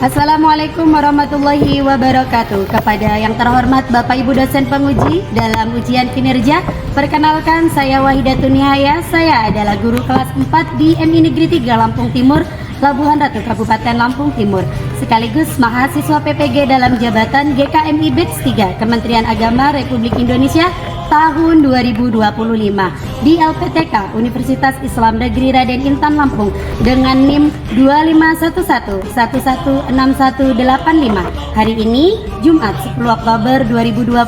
Assalamualaikum warahmatullahi wabarakatuh. Kepada yang terhormat Bapak Ibu dosen penguji dalam ujian kinerja, perkenalkan saya Wahidatun Nihaya. Saya adalah guru kelas 4 di MI Negeri 3 Lampung Timur, Labuhan Ratu, Kabupaten Lampung Timur, sekaligus mahasiswa PPG dalam jabatan GKMI Batch 3 Kementerian Agama Republik Indonesia tahun 2025 di LPTK Universitas Islam Negeri Raden Intan Lampung dengan NIM 2511116185. Hari ini Jumat 10 Oktober 2025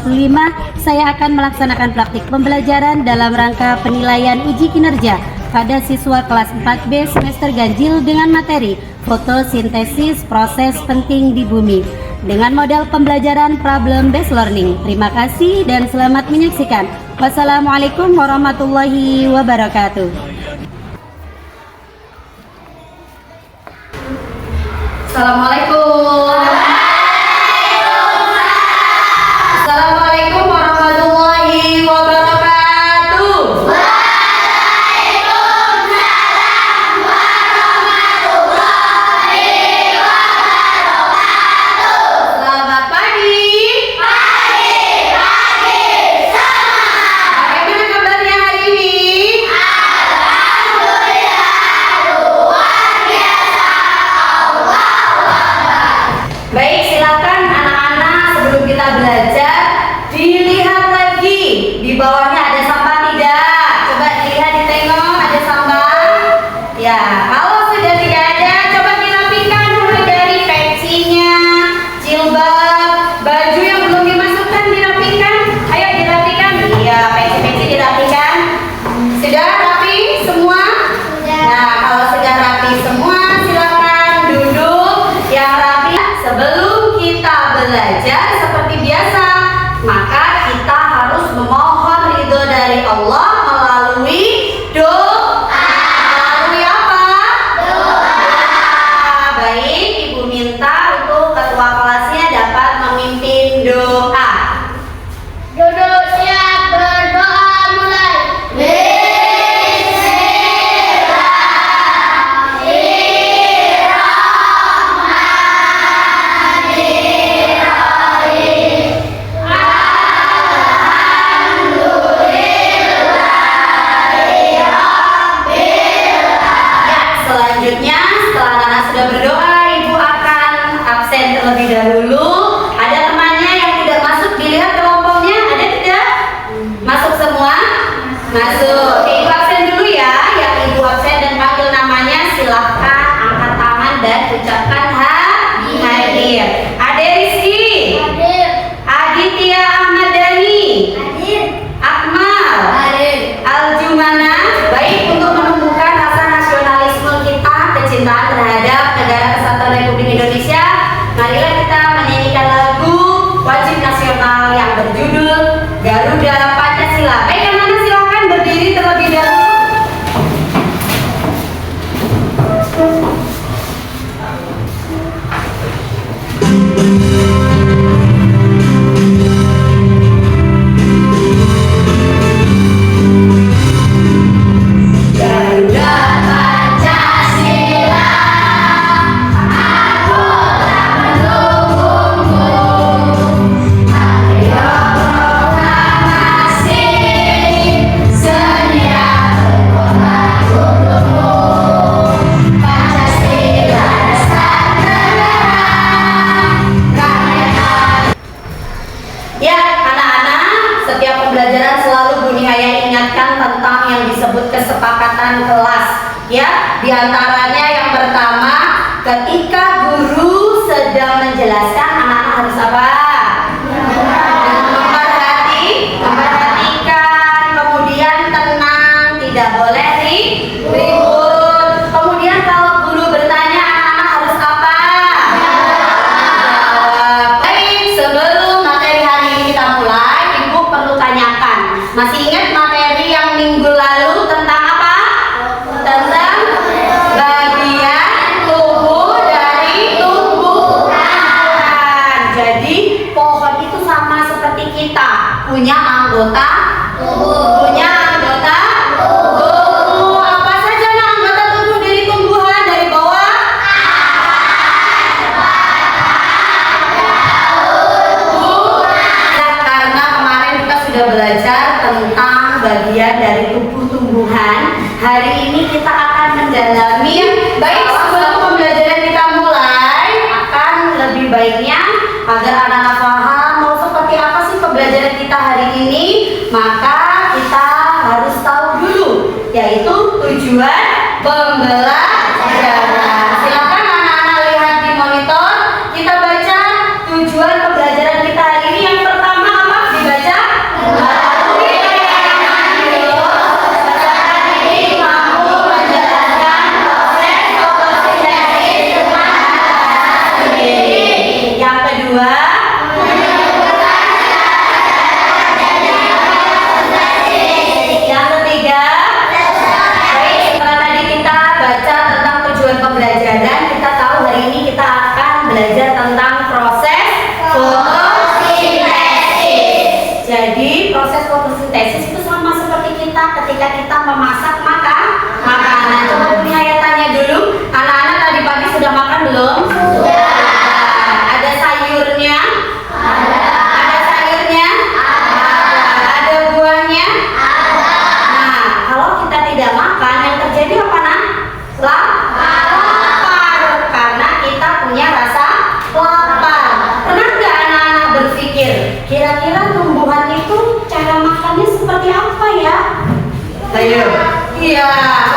saya akan melaksanakan praktik pembelajaran dalam rangka penilaian uji kinerja pada siswa kelas 4B semester ganjil dengan materi fotosintesis proses penting di bumi dengan model pembelajaran problem based learning. Terima kasih dan selamat menyaksikan. Wassalamualaikum warahmatullahi wabarakatuh. Assalamualaikum. Assalamualaikum warahmatullahi wabarakatuh. Selamat pagi. Bagaimana kabarnya hari ini? Baik, silakan anak-anak sebelum kita belajar dilihat lagi di bawahnya ada sampah tidak? Coba dilihat, ditengok ada sampah. Ya, kalau sudah tidak ada, coba dirapikan mulai dari pecinya, jilbab, baju yang belum dimasukkan dirapikan. Ayo dirapikan. Iya, peci-peci dirapikan. Sudah rapi semua? Nah, kalau sudah rapi semua, silakan duduk yang rapi. Sebelum kita belajar seperti biasa, maka kita harus memohon ridho dari Allah melalui doa. Melalui apa? Doa. Baik, Ibu minta untuk ketua kelasnya dapat memimpin doa. Duduk siap, berdoa mulai. Selanjutnya, setelah anak sudah berdoa, Ibu akan absen terlebih dahulu. Ada temannya yang tidak masuk, dilihat kelompoknya, ada tidak? Masuk semua? Masuk. Oke, Ibu absen dulu ya. Yang Ibu absen dan panggil namanya, silahkan angkat tangan dan ucapkan hadir. Ade Rizky, Hadir. Aditya Ahmadani, Hadir. Akmal, Hadir. Aljumana. Baik, untuk menumbuhkan rasa nasionalisme kita, kecintaan terhadap negara kesatuan Republik Indonesia, marilah kita menyanyikan lagu wajib nasional yang berjudul Garuda Pancasila. Baik, anak-anak silakan berdiri terlebih dahulu. Garuda Pancasila, aku tak mendukungmu. Ayo proklamasi, sedia berkorban untukmu. Pancasila dasar negara, rakyat. Ya, anak-anak, setiap pembelajaran selalu Bu Nihaya ingatkan tentang yang disebut kesepakatan kelas. Ya, diantaranya yang pertama, ketika guru sedang menjelaskan, anak-anak harus apa? Memperhatikan, kemudian tenang, tidak boleh ribut. Kemudian kalau guru bertanya, anak-anak harus apa? Jawab. Baik, sebelum materi hari ini kita mulai, Ibu perlu tanyakan, masih ingat materi yang minggu lalu tentang apa? Tentang bagian tubuh dari tumbuhan. Jadi pohon itu sama seperti kita, punya anggota tubuh. Punya anggota tubuh. Apa saja anggota tubuh dari tumbuhan dari bawah? Baik, sebelum pembelajaran kita mulai, akan lebih baiknya agar anak-anak paham mau seperti apa sih pembelajaran kita hari ini, maka kita harus tahu dulu, yaitu tujuan pembelajaran. Silakan anak-anak lihat di monitor, kita baca tujuan pembelajaran kita hari ini. Yang pertama apa? Dibaca. Yang kedua, yang ketiga, baik, setelah tadi kita baca tentang tujuan pembelajaran, kita tahu hari ini kita akan belajar tentang proses fotosintesis. Jadi proses fotosintesis itu sama seperti kita ketika kita memasak makanan. Coba punya ya tanya dulu, anak-anak tadi pagi sudah makan belum? Sudah. Ada sayurnya? Ada sayurnya? Ada buahnya? Nah, kalau kita tidak makan, yang terjadi apa nak? Lapar, karena kita punya rasa lapar. Pernah nggak anak-anak berpikir, kira-kira tumbuhan itu cara makannya seperti apa ya? Ayo. Iya.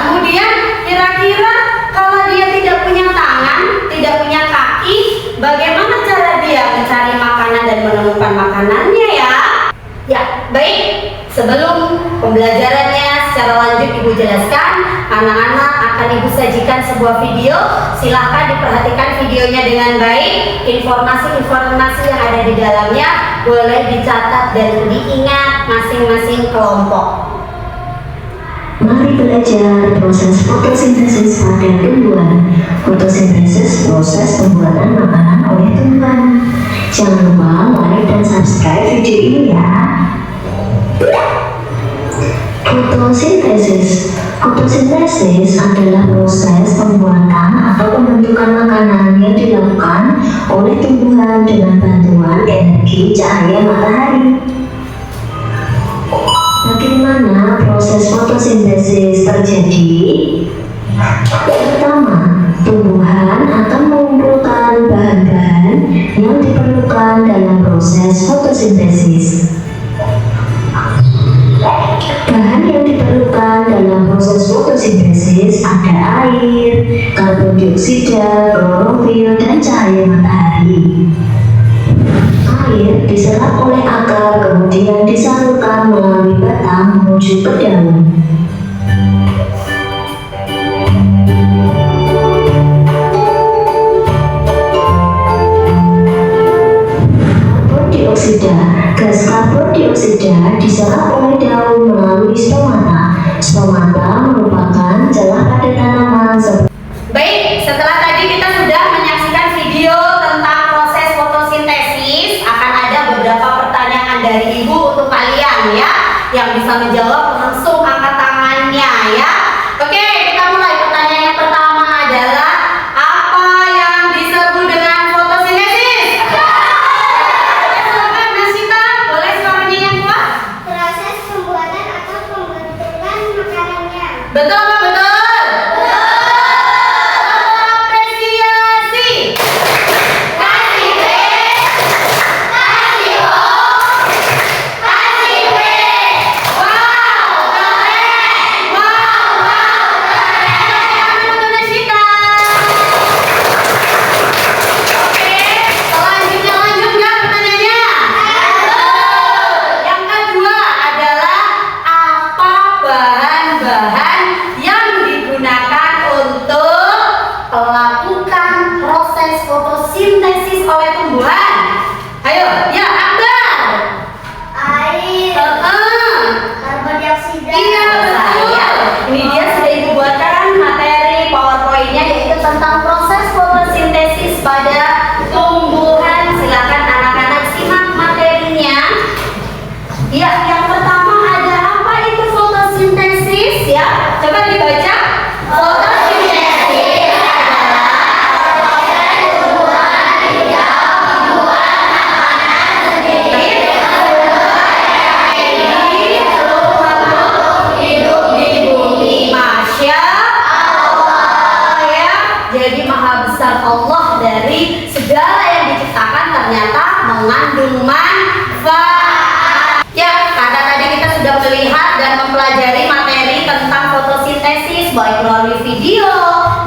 Kemudian kira-kira kalau dia tidak punya tangan, tidak punya kaki, bagaimana cara dia mencari makanan dan menemukan makanannya ya? Ya, baik. Sebelum pembelajarannya secara lanjut Ibu jelaskan, anak-anak akan Ibu sajikan sebuah video. Silahkan diperhatikan videonya dengan baik. Informasi-informasi yang ada di dalamnya boleh dicatat dan diingat masing-masing kelompok. Mari belajar proses fotosintesis pada tumbuhan. Fotosintesis proses pembuatan makanan oleh tumbuhan. Jangan lupa like dan subscribe video ini ya. Fotosintesis. Fotosintesis adalah proses pembuatan atau pembentukan makanan yang dilakukan oleh tumbuhan dengan bantuan energi cahaya matahari. Bagaimana proses fotosintesis terjadi? Pertama, tumbuhan akan mengumpulkan bahan-bahan yang diperlukan dalam proses fotosintesis. Bahan yang diperlukan dalam proses fotosintesis ada air, karbon dioksida, klorofil, dan cahaya matahari. Air diserap oleh akar, kemudian disalurkan melalui batang menuju ke daun. Karbon dioksida. Gas karbon dioksida diserap oleh daun melalui stomata. Stomata merupakan celah pada tanaman. Baik, setelah tadi kita sudah menyaksikan video tentang proses fotosintesis, akan ada beberapa pertanyaan dari Ibu untuk kalian ya, yang bisa menjawab langsung angkat tangannya ya. Oke, kita mulai. Pertanyaan yang pertama adalah, apa yang disebut dengan fotosintesis? Silakan Nasita, boleh suaranya yang kuat? Proses pembuatan atau pembentukan makanannya. Betul apa betul? Apresiasi. Kasih B. Kasih O. Kasih B. Wow, keren. Wow, keren. Untuk Nasita. Oke, selanjutnya lanjut nggak pertanyaannya? Yang kedua adalah, apa bahan-bahan yang digunakan untuk melakukan proses fotosintesis oleh tumbuhan? Ayo, ya Akbar. Air, karbon dioksida. Iya betul. Ini dia sudah Ibu buatkan materi PowerPoint-nya, yaitu tentang proses fotosintesis pada tumbuhan. Silakan anak-anak simak materinya. Ya, yang pertama ada apa itu fotosintesis ya? Coba dibaca. Fotosintesis adalah proses tumbuhan yang membuat makanan sendiri ini seluruh makhluk hidup di bumi. Masya Allah ya. maha besar Allah dari segala yang diciptakan ternyata mengandung manfaat. Ya, karena tadi kita sudah melihat dan mempelajari materi tentang fotosintesis baik melalui video,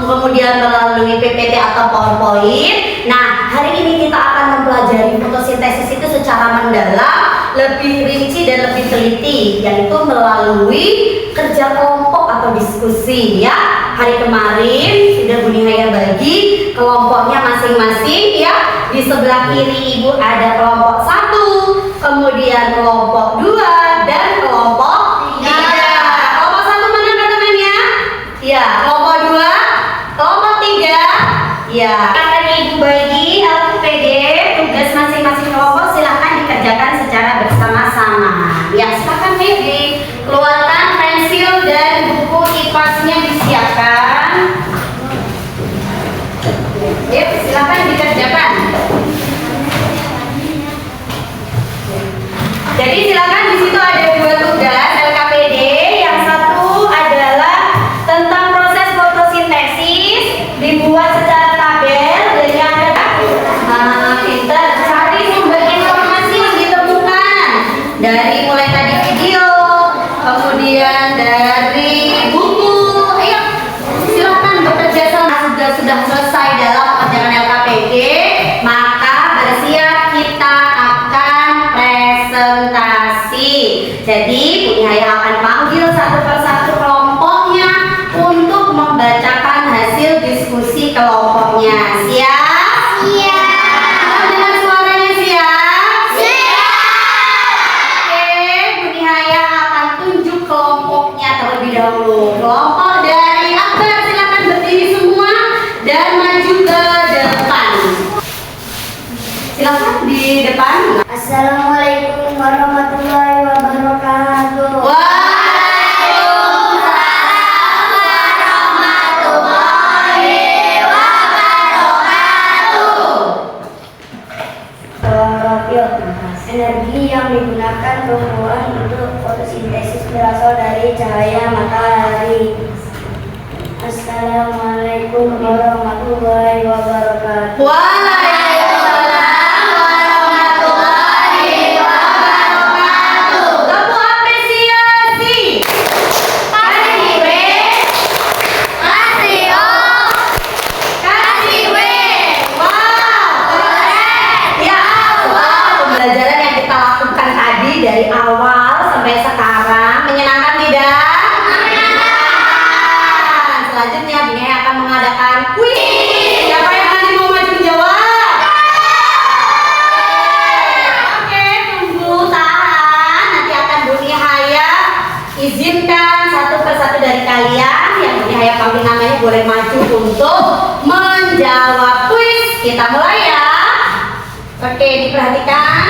kemudian melalui PPT atau PowerPoint. Nah, hari ini kita akan mempelajari fotosintesis itu secara mendalam, lebih rinci dan lebih teliti, yaitu melalui kerja kelompok atau diskusi ya. Hari kemarin sudah Bu Nihaya bagi kelompoknya masing-masing ya. Di sebelah kiri Ibu ada kelompok 1, kemudian kelompok 2 dan kelompok 3. Kelompok 1 mana teman-temannya? Ya, kelompok 2, kelompok 3. Ya, akan Ibu bagi LPG tugas masing-masing kelompok, silahkan dikerjakan secara bersama-sama. Ya, silahkan Ibu keluarkan pensil dan buku IPAS-nya disiapkan. Yuk, silahkan dikerjakan. Jadi silakan, di situ ada 2 tugas LKPD. Yang satu adalah tentang proses fotosintesis, dibuat secara tabel. Jadi ada pinter cari sumber informasi yang ditemukan dari mulai tadi video, kemudian dari buku. Ayo, silakan bekerja sama. Sudah selesai dalam pengerjaan LKPD, maka bersiap kita akan presentasi. Jadi Bu Nihaya akan panggil satu persatu kelompoknya untuk membacakan hasil diskusi kelompoknya. Siap? Siap. Dengan suaranya siap? Siap. Oke, Bu Nihaya akan tunjuk kelompoknya terlebih dahulu. Kelompok dari Akbar, silakan berdiri semua dan maju ke depan. Silakan di depan. Assalamualaikum warahmatullahi wabarakatuh. Waalaikumsalam warahmatullahi wabarakatuh. Energi yang digunakan tumbuhan untuk fotosintesis berasal dari cahaya matahari. Assalamualaikum warahmatullahi wabarakatuh. Waalaikumsalam warahmatullahi wabarakatuh. Tepuk apresiasi. Kasih W, kasih O, kasih W. Wow, keren. Ya Allah, pembelajaran yang kita lakukan tadi dari awal sampai sekarang menyenangkan tidak? Selanjutnya Bu Nihaya akan mengadakan kuis. Siapa yang nanti mau maju menjawab? Oke, tunggu, tahan. Nanti akan Bu Nihaya izinkan satu persatu dari kalian yang Bu Nihaya panggil namanya boleh maju untuk menjawab kuis. Kita mulai ya. Oke, diperhatikan.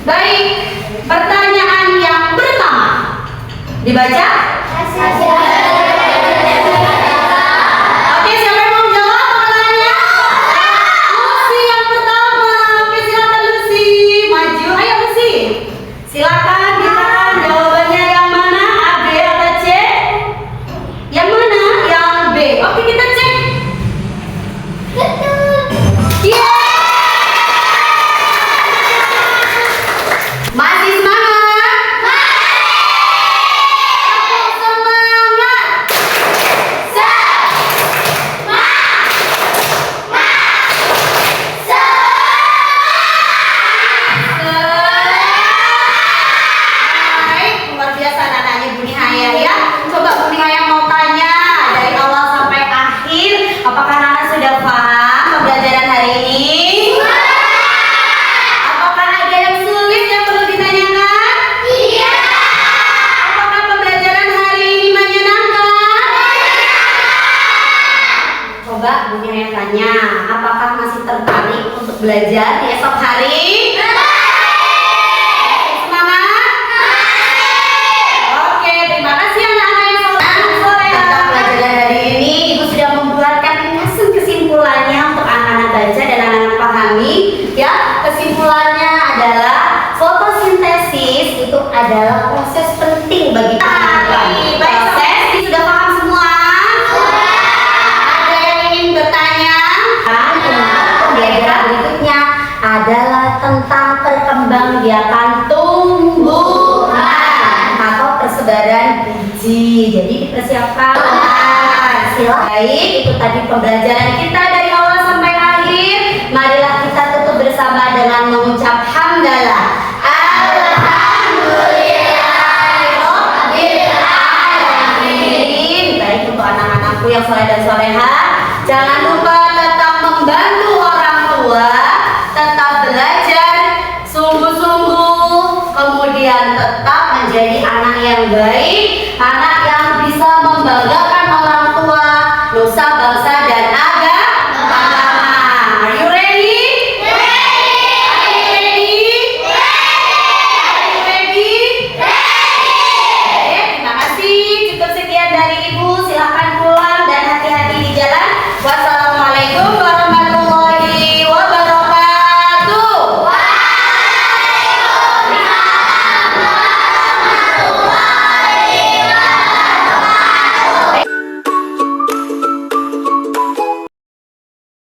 Baik, pertanyaan yang pertama dibaca. Oke, siapa yang mau jawab pertanyaannya? Lucy yang pertama. Oke, silakan Lucy, maju. Ayo Lucy, silakan ditekan jawabannya yang mana, A, B atau C? Yang mana? Yang B. Oke, kita cek. Yeay! Masih semangat? Tepuk semangat. Baik, luar biasa anak-anaknya Bu Nihaya ya. Coba Bu Nihaya mau tanya dari awal sampai akhir, apakah anak sudah paham pembelajaran hari ini? Apakah ada yang sulit yang perlu ditanyakan? Iya. Apakah pembelajaran hari ini menyenangkan? Coba Bu Nihaya tanya, apakah masih tertarik untuk belajar di esok hari? Semangat? Oke, terima kasih anak-anak yang soleh. Tentang pelajaran hari ini, Ibu sudah membuatkan kesimpulannya untuk anak-anak baca dan anak-anak pahami. Ya, kesimpulannya adalah fotosintesis itu adalah proses penting bagi kalian. Proses ini sudah paham semua? Ada yang ingin bertanya? Pembelajaran berikutnya adalah tentang perkembangbiakan tumbuhan atau persebaran biji. Jadi dipersiapkan. Baik, itu tadi pembelajaran kita dari awal sampai akhir. Marilah kita tutup bersama dengan mengucap hamdalah. Alhamdulillahirobbilalamin. Baik, untuk anak-anakku yang soleh dan soleha, jangan lupa tetap membantu orang tua, tetap belajar sungguh-sungguh, kemudian tetap menjadi anak yang baik, anak yang bisa membanggakan orang tua, nusa bangsa